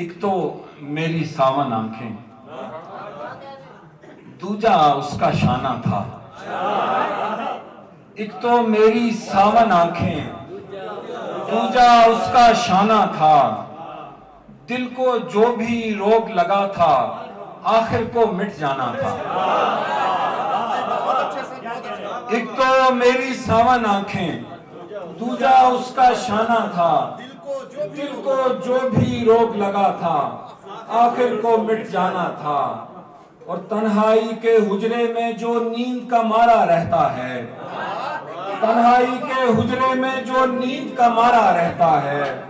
ایک تو میری ساون آنکھیں، دوجا اس کا شانہ تھا۔ ایک تو میری ساون آنکھیں، دوجا اس کا شانہ تھا۔ دل کو جو بھی روگ لگا تھا آخر کو مٹ جانا تھا۔ ایک تو میری ساون آنکھیں، دوجا اس کا شانہ تھا۔ دل کو جو بھی روگ لگا تھا آخر کو مٹ جانا تھا۔ اور تنہائی کے حجرے میں جو نیند کا مارا رہتا ہے، تنہائی کے حجرے میں جو نیند کا مارا رہتا ہے،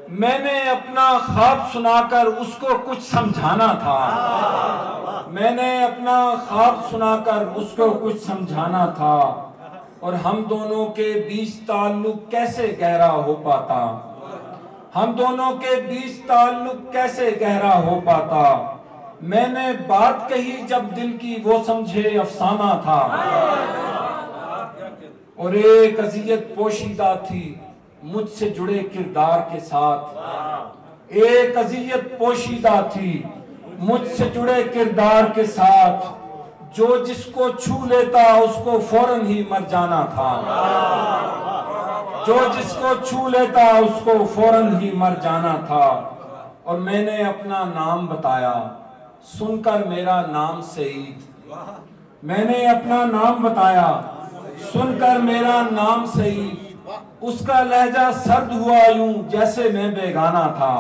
میں نے اپنا خواب سنا کر اس کو کچھ سمجھانا تھا۔ میں نے اپنا خواب سنا کر اس کو کچھ سمجھانا تھا۔ اور ہم دونوں کے بیچ تعلق کیسے گہرا ہو پاتا، ہم دونوں کے بیچ تعلق کیسے گہرا ہو پاتا۔ میں نے بات کہی جب دل کی وہ سمجھے افسانہ تھا۔ اور ایک اذیت پوشیدہ تھی مجھ سے جڑے کردار کے ساتھ، ایک اذیت پوشیدہ تھی مجھ سے جڑے کردار کے ساتھ۔ جو جس کو چھو لیتا اس کو فوراً ہی مر جانا تھا، جو جس کو چھو لیتا اس کو فوراً ہی مر جانا تھا۔ اور میں نے اپنا نام بتایا، سن کر میرا نام سعید۔ میں نے اپنا نام بتایا، سن کر میرا نام سعید۔ اس کا لہجہ سرد ہوا یوں جیسے میں بیگانہ تھا۔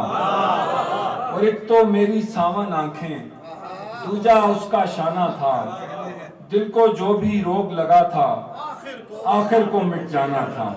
اور ایک تو میری ساون آنکھیں، دوجا اس کا شانہ تھا۔ دل کو جو بھی روگ لگا تھا آخر کو مٹ جانا تھا۔